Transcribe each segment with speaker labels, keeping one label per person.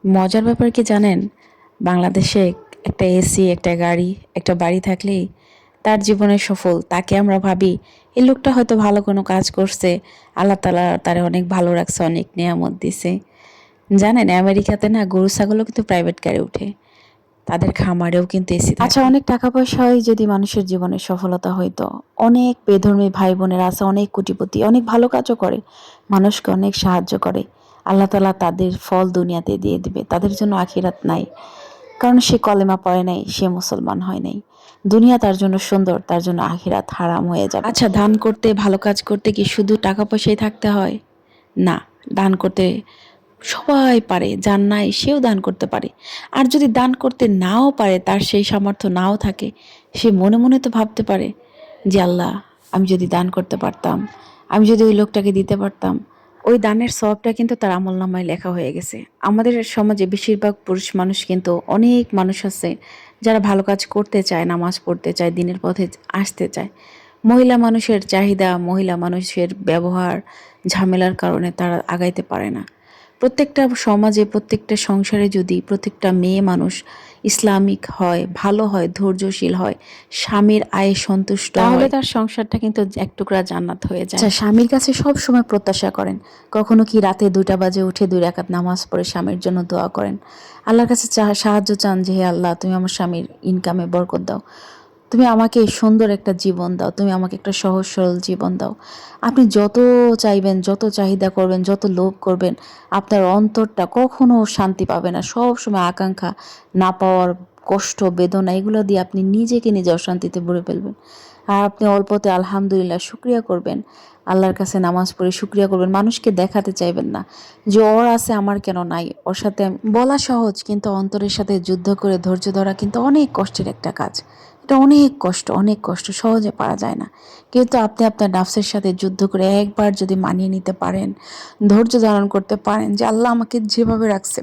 Speaker 1: মজার ব্যাপার কি জানেন? বাংলাদেশে একটা এসি, একটা গাড়ি, একটা বাড়ি থাকলেই তার জীবনে সফল। তাকে আমরা ভাবি এই লোকটা হয়তো ভালো কোনো কাজ করছে, আল্লাহ তাআলা তারে অনেক ভালো রাখছে, অনেক নেয়ামত দিছে। জানেন আমেরিকাতে না গরু ছাগলও কিন্তু প্রাইভেট কারে উঠে। তাদের খামারেও কিন্তু এসি থাকে। আচ্ছা, অনেক টাকা পয়সায় যদি মানুষের জীবনে সফলতা হইতো, অনেক বেধর্মী ভাই বোনেরা আছে, অনেক কোটিপতি, অনেক ভালো কাজও করে, মানুষকে অনেক সাহায্য করে। আল্লাহ তাআলা তাদের ফল দুনিয়াতে দিয়ে দিবে, তাদের জন্য আখিরাত নাই। কারণ সে কলেমা পড়ে নাই, সে মুসলমান হয় নাই। দুনিয়া তার জন্য সুন্দর, তার জন্য আখিরাত হারাম হয়ে যাবে। আচ্ছা, দান করতে, ভালো কাজ করতে কি শুধু টাকা পয়সাই থাকতে হয়? না, দান করতে সবাই পারে, যার নাই সেও দান করতে পারে। আর যদি দান করতে নাও পারে, তার সেই সামর্থ্য নাও থাকে, সে মনে মনে তো ভাবতে পারে যে আল্লাহ, আমি যদি দান করতে পারতাম, আমি যদি ওই লোকটাকে দিতে পারতাম, ওই দানের সওয়াবটা কিন্তু তার আমলনামায় লেখা হয়ে গেছে। আমাদের সমাজে বেশিরভাগ পুরুষ মানুষ কিন্তু, অনেক মানুষ আছে যারা ভালো কাজ করতে চায়, নামাজ পড়তে চায়, দিনের পথে আসতে চায়। মহিলা মানুষের চাহিদা, মহিলা মানুষের ব্যবহার, ঝামেলার কারণে তারা আগাইতে পারে না। প্রত্যেকটা সমাজে, প্রত্যেকটা সংসারে যদি প্রত্যেকটা মেয়ে মানুষ ইসলামিক হয়, ভালো হয়, ধৈর্যশীল হয়, স্বামীর আয়ে সন্তুষ্ট হয়, তাহলে তার সংসারটা কিন্তু এক টুকরা জান্নাত হয়ে যায়। আচ্ছা, স্বামীর কাছে সব সময় প্রত্যাশা করেন, কখনো কি রাতে 2টা বাজে উঠে 2 রাকাত নামাজ পড়ে স্বামীর জন্য দোয়া করেন, আল্লাহর কাছে সাহায্য চান যে হে আল্লাহ, তুমি আমার স্বামীর ইনকামে বরকত দাও, তুমি আমাকে সুন্দর একটা জীবন দাও, তুমি আমাকে একটা সহজ সরল জীবন দাও। আপনি যত চাইবেন, যত চাহিদা করবেন, যত লোভ করবেন, আপনার অন্তরটা কখনো শান্তি পাবে না। সব সময় আকাঙ্ক্ষা, না পাওয়ার কষ্ট, বেদনা, এগুলো দিয়ে আপনি নিজেকে নিজে অশান্তিতে ভরে ফেলবেন। আর আপনি অল্পতে আলহামদুলিল্লাহ শুকরিয়া করবেন, আল্লাহর কাছে নামাজ পড়ে শুকরিয়া করবেন। মানুষকে দেখাতে চাইবেন না যে ওর আছে আমার কেন নাই। ওর সাথে বলা সহজ, কিন্তু অন্তরের সাথে যুদ্ধ করে ধৈর্য ধরা কিন্তু অনেক কষ্টের একটা কাজ। এটা অনেক কষ্ট, অনেক কষ্ট, সহজে পারা যায় না। কিন্তু আপনি আপনার নাফসের সাথে যুদ্ধ করে একবার যদি মানিয়ে নিতে পারেন, ধৈর্য ধারণ করতে পারেন যে আল্লাহ আমাকে যেভাবে রাখছে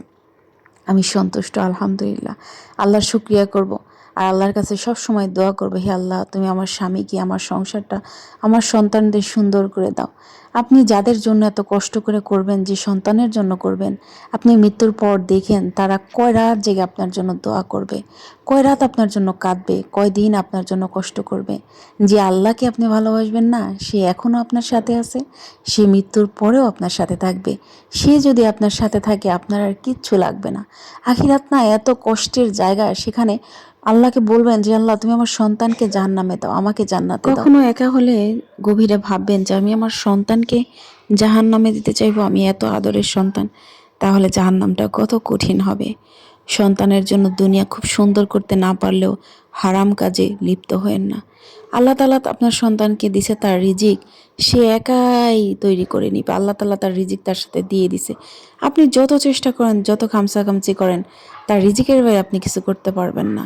Speaker 1: আমি সন্তুষ্ট, আলহামদুলিল্লাহ, আল্লাহর শুকরিয়া করব। আর আল্লাহর কাছে সব সময় দোয়া করবে, হে আল্লাহ, তুমি আমার স্বামীকে, আমার সংসারটা, আমার সন্তানদের সুন্দর করে দাও। আপনি যাদের জন্য এত কষ্ট করে করবেন, যে সন্তানের জন্য করবেন, আপনি মৃত্যুর পর দেখেন তারা কয় রাত জেগে আপনার জন্য দোয়া করবে, কয় রাত আপনার জন্য কাঁদবে, কয়দিন আপনার জন্য কষ্ট করবে। যে আল্লাহকে আপনি ভালোবাসবেন না, সে এখনও আপনার সাথে আছে, সে মৃত্যুর পরেও আপনার সাথে থাকবে। সে যদি আপনার সাথে থাকে, আপনার আর কিচ্ছু লাগবে না। আখিরাত না এত কষ্টের জায়গা, সেখানে আল্লাহকে বলবেন যে আল্লাহ, তুমি আমার সন্তানকে জাহান্নামে দাও, আমাকে জান্নাতে দাও। কখনো একা হলে গভীরে ভাববেন যে আমি আমার সন্তানকে জাহান্নামে দিতে চাইবো, আমি এত আদরের সন্তান, তাহলে জাহান্নামটা কত কঠিন হবে। সন্তানের জন্য দুনিয়া খুব সুন্দর করতে না পারলেও হারাম কাজে লিপ্ত হয়েন না। আল্লাহ তাআলা আপনার সন্তানকে দিছে তার রিজিক, সে একাই তৈরি করে নিবে। আল্লাহ তাআলা তার রিজিক তার সাথে দিয়ে দিছে। আপনি যত চেষ্টা করেন, যত খামসাখামচি করেন, তার রিজিকের বাইরে আপনি কিছু করতে পারবেন না।